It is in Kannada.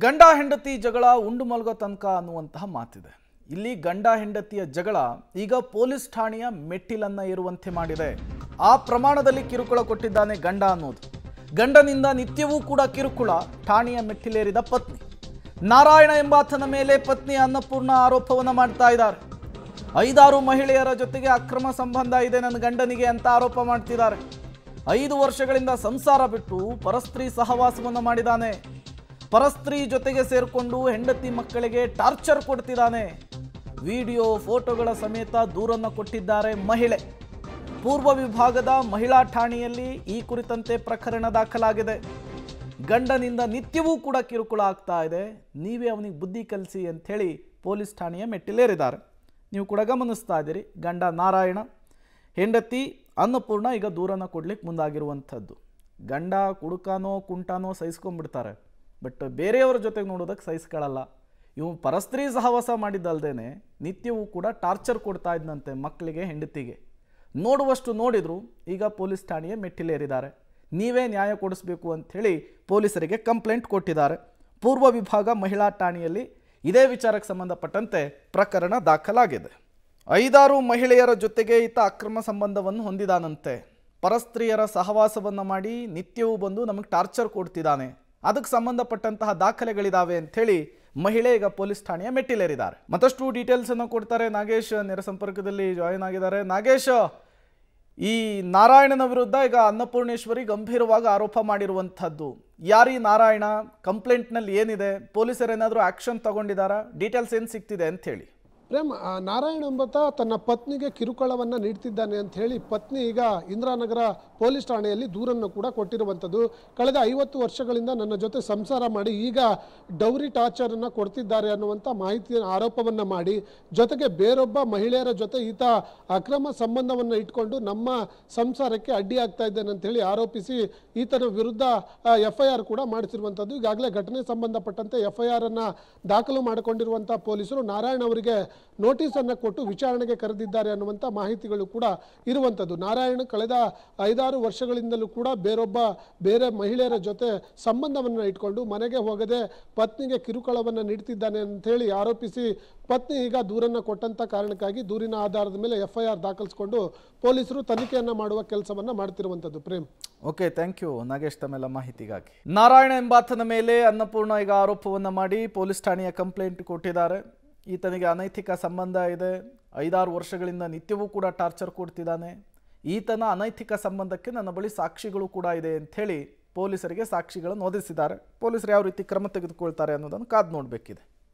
ಗಂಡ ಹೆಂಡತಿ ಜಗಳ ಉಂಡು ಮಲಗೋ ತನಕ ಅನ್ನುವಂತಹ ಮಾತಿದೆ. ಇಲ್ಲಿ ಗಂಡ ಹೆಂಡತಿಯ ಜಗಳ ಈಗ ಪೊಲೀಸ್ ಠಾಣೆಯ ಮೆಟ್ಟಿಲನ್ನ ಏರುವಂತೆ ಮಾಡಿದೆ. ಆ ಪ್ರಮಾಣದಲ್ಲಿ ಕಿರುಕುಳ ಕೊಟ್ಟಿದ್ದಾನೆ ಗಂಡ ಅನ್ನೋದು. ಗಂಡನಿಂದ ನಿತ್ಯವೂ ಕೂಡ ಕಿರುಕುಳ. ಠಾಣೆಯ ಮೆಟ್ಟಿಲೇರಿದ ಪತ್ನಿ ನಾರಾಯಣ ಎಂಬಾತನ ಮೇಲೆ ಪತ್ನಿ ಅನ್ನಪೂರ್ಣ ಆರೋಪವನ್ನು ಮಾಡ್ತಾ ಇದ್ದಾರೆ. 5-6 ಮಹಿಳೆಯರ ಜೊತೆಗೆ ಅಕ್ರಮ ಸಂಬಂಧ ಇದೆ ನನ್ನ ಗಂಡನಿಗೆ ಅಂತ ಆರೋಪ ಮಾಡ್ತಿದ್ದಾರೆ. 5 ವರ್ಷಗಳಿಂದ ಸಂಸಾರ ಬಿಟ್ಟು ಪರಸ್ತ್ರೀ ಸಹವಾಸವನ್ನು ಮಾಡಿದ್ದಾನೆ. ಪರಸ್ತ್ರೀ ಜೊತೆಗೆ ಸೇರಿಕೊಂಡು ಹೆಂಡತಿ ಮಕ್ಕಳಿಗೆ ಟಾರ್ಚರ್ ಕೊಡ್ತಿದ್ದಾನೆ. ವಿಡಿಯೋ ಫೋಟೋಗಳ ಸಮೇತ ದೂರನ್ನು ಕೊಟ್ಟಿದ್ದಾರೆ ಮಹಿಳೆ. ಪೂರ್ವ ವಿಭಾಗದ ಮಹಿಳಾ ಠಾಣೆಯಲ್ಲಿ ಈ ಕುರಿತಂತೆ ಪ್ರಕರಣ ದಾಖಲಾಗಿದೆ. ಗಂಡನಿಂದ ನಿತ್ಯವೂ ಕೂಡ ಕಿರುಕುಳ ಆಗ್ತಾ ಇದೆ, ನೀವೇ ಅವನಿಗೆ ಬುದ್ಧಿ ಕಲಿಸಿ ಅಂಥೇಳಿ ಪೊಲೀಸ್ ಠಾಣೆಯ ಮೆಟ್ಟಿಲೇರಿದ್ದಾರೆ. ನೀವು ಕೂಡ ಗಮನಿಸ್ತಾ ಇದ್ದೀರಿ. ಗಂಡ ನಾರಾಯಣ, ಹೆಂಡತಿ ಅನ್ನಪೂರ್ಣ ಈಗ ದೂರನ್ನು ಕೊಡ್ಲಿಕ್ಕೆ ಮುಂದಾಗಿರುವಂಥದ್ದು. ಗಂಡ ಕುಡುಕಾನೋ ಕುಂಟಾನೋ ಸಹಿಸ್ಕೊಂಡ್ಬಿಡ್ತಾರೆ, ಬಟ್ ಬೇರೆಯವರ ಜೊತೆಗೆ ನೋಡೋದಕ್ಕೆ ಸಹಿಸ್ಕೊಳ್ಳಲ್ಲ. ಇವು ಪರಸ್ತ್ರೀ ಸಹವಾಸ ಮಾಡಿದ್ದಲ್ದೇನೆ ನಿತ್ಯವೂ ಕೂಡ ಟಾರ್ಚರ್ ಕೊಡ್ತಾ ಇದ್ದಂತೆ ಮಕ್ಕಳಿಗೆ, ಹೆಂಡತಿಗೆ. ನೋಡುವಷ್ಟು ನೋಡಿದ್ರು. ಈಗ ಪೊಲೀಸ್ ಠಾಣೆಯ ಮೆಟ್ಟಿಲೇರಿದ್ದಾರೆ. ನೀವೇ ನ್ಯಾಯ ಕೊಡಿಸ್ಬೇಕು ಅಂಥೇಳಿ ಪೊಲೀಸರಿಗೆ ಕಂಪ್ಲೇಂಟ್ ಕೊಟ್ಟಿದ್ದಾರೆ. ಪೂರ್ವ ವಿಭಾಗ ಮಹಿಳಾ ಠಾಣೆಯಲ್ಲಿ ಇದೇ ವಿಚಾರಕ್ಕೆ ಸಂಬಂಧಪಟ್ಟಂತೆ ಪ್ರಕರಣ ದಾಖಲಾಗಿದೆ. 5-6 ಮಹಿಳೆಯರ ಜೊತೆಗೆ ಈತ ಅಕ್ರಮ ಸಂಬಂಧವನ್ನು ಹೊಂದಿದಾನಂತೆ. ಪರಸ್ತ್ರೀಯರ ಸಹವಾಸವನ್ನು ಮಾಡಿ ನಿತ್ಯವೂ ಬಂದು ನಮಗೆ ಟಾರ್ಚರ್ ಕೊಡ್ತಿದ್ದಾನೆ. ಅದಕ್ಕೆ ಸಂಬಂಧಪಟ್ಟಂತಹ ದಾಖಲೆಗಳಿದಾವೆ ಅಂಥೇಳಿ ಮಹಿಳೆ ಈಗ ಪೊಲೀಸ್ ಠಾಣೆಯ ಮೆಟ್ಟಿಲೇರಿದ್ದಾರೆ. ಮತ್ತಷ್ಟು ಡೀಟೇಲ್ಸನ್ನು ಕೊಡ್ತಾರೆ ನಾಗೇಶ್, ನೇರ ಸಂಪರ್ಕದಲ್ಲಿ ಜಾಯಿನ್ ಆಗಿದ್ದಾರೆ. ನಾಗೇಶ್, ಈ ನಾರಾಯಣನ ವಿರುದ್ಧ ಈಗ ಅನ್ನಪೂರ್ಣೇಶ್ವರಿ ಗಂಭೀರವಾಗಿ ಆರೋಪ ಮಾಡಿರುವಂಥದ್ದು. ಯಾರೀ ನಾರಾಯಣ? ಕಂಪ್ಲೇಂಟ್ನಲ್ಲಿ ಏನಿದೆ? ಪೊಲೀಸರೇನಾದರೂ ಆ್ಯಕ್ಷನ್ ತಗೊಂಡಿದ್ದಾರಾ? ಡೀಟೇಲ್ಸ್ ಏನು ಸಿಗ್ತಿದೆ ಅಂಥೇಳಿ? ಪ್ರೇಮ್, ನಾರಾಯಣ ಎಂಬಾತ ತನ್ನ ಪತ್ನಿಗೆ ಕಿರುಕುಳವನ್ನು ನೀಡ್ತಿದ್ದಾನೆ ಅಂತ ಹೇಳಿ ಪತ್ನಿ ಈಗ ಇಂದಿರಾನಗರ ಪೊಲೀಸ್ ಠಾಣೆಯಲ್ಲಿ ದೂರನ್ನು ಕೂಡ ಕೊಟ್ಟಿರುವಂಥದ್ದು. ಕಳೆದ 50 ವರ್ಷಗಳಿಂದ ನನ್ನ ಜೊತೆ ಸಂಸಾರ ಮಾಡಿ ಈಗ ಡೌರಿ ಟಾರ್ಚರನ್ನು ಕೊಡ್ತಿದ್ದಾರೆ ಅನ್ನುವಂಥ ಮಾಹಿತಿಯ ಆರೋಪವನ್ನು ಮಾಡಿ, ಜೊತೆಗೆ ಬೇರೊಬ್ಬ ಮಹಿಳೆಯರ ಜೊತೆ ಈತ ಅಕ್ರಮ ಸಂಬಂಧವನ್ನು ಇಟ್ಕೊಂಡು ನಮ್ಮ ಸಂಸಾರಕ್ಕೆ ಅಡ್ಡಿಯಾಗ್ತಾ ಇದ್ದಾನೆ ಅಂತ ಹೇಳಿ ಆರೋಪಿಸಿ ಈತನ ವಿರುದ್ಧ FIR ಕೂಡ ಮಾಡಿಸಿರುವಂಥದ್ದು. ಈಗಾಗಲೇ ಘಟನೆ ಸಂಬಂಧಪಟ್ಟಂತೆ FIR ಅನ್ನು ದಾಖಲು ಮಾಡಿಕೊಂಡಿರುವಂಥ ಪೊಲೀಸರು ನಾರಾಯಣ ಅವರಿಗೆ ನೋಟಿಸನ್ನು ಕೊಟ್ಟು ವಿಚಾರಣೆಗೆ ಕರೆದಿದ್ದಾರೆ ಅನ್ನುವಂಥ ಮಾಹಿತಿಗಳು ಕೂಡ ಇರುವಂಥದ್ದು. ನಾರಾಯಣ ಕಳೆದ 5-6 ವರ್ಷಗಳಿಂದಲೂ ಕೂಡ ಬೇರೆ ಮಹಿಳೆಯರ ಜೊತೆ ಸಂಬಂಧವನ್ನು ಇಟ್ಕೊಂಡು ಮನೆಗೆ ಹೋಗದೆ ಪತ್ನಿಗೆ ಕಿರುಕುಳವನ್ನು ನೀಡ್ತಿದ್ದಾನೆ ಅಂಥೇಳಿ ಆರೋಪಿಸಿ ಪತ್ನಿ ಈಗ ದೂರನ್ನು ಕೊಟ್ಟಂಥ ಕಾರಣಕ್ಕಾಗಿ ದೂರಿನ ಆಧಾರದ ಮೇಲೆ FIR ದಾಖಲಿಸಿಕೊಂಡು ಪೊಲೀಸರು ತನಿಖೆಯನ್ನು ಮಾಡುವ ಕೆಲಸವನ್ನು ಮಾಡ್ತಿರುವಂಥದ್ದು. Prem, okay, thank you Nagesh ತಮ್ಮೆಲ್ಲ ಮಾಹಿತಿಗಾಗಿ. ನಾರಾಯಣ ಎಂಬಾತನ ಮೇಲೆ ಅನ್ನಪೂರ್ಣ ಈಗ ಆರೋಪವನ್ನು ಮಾಡಿ ಪೊಲೀಸ್ ಠಾಣೆಯ ಕಂಪ್ಲೇಂಟ್ ಕೊಟ್ಟಿದ್ದಾರೆ. ಈತನಿಗೆ ಅನೈತಿಕ ಸಂಬಂಧ ಇದೆ, 5-6 ವರ್ಷಗಳಿಂದ ನಿತ್ಯವೂ ಕೂಡ ಟಾರ್ಚರ್ ಕೊಡ್ತಿದ್ದಾನೆ. ಈತನ ಅನೈತಿಕ ಸಂಬಂಧಕ್ಕೆ ನನ್ನ ಬಳಿ ಸಾಕ್ಷಿಗಳು ಕೂಡ ಇದೆ ಅಂಥೇಳಿ ಪೊಲೀಸರಿಗೆ ಸಾಕ್ಷಿಗಳನ್ನು ಒದಗಿಸಿದ್ದಾರೆ. ಪೊಲೀಸರು ಯಾವ ರೀತಿ ಕ್ರಮ ತೆಗೆದುಕೊಳ್ತಾರೆ ಅನ್ನೋದನ್ನು ಕಾದು ನೋಡಬೇಕಿದೆ.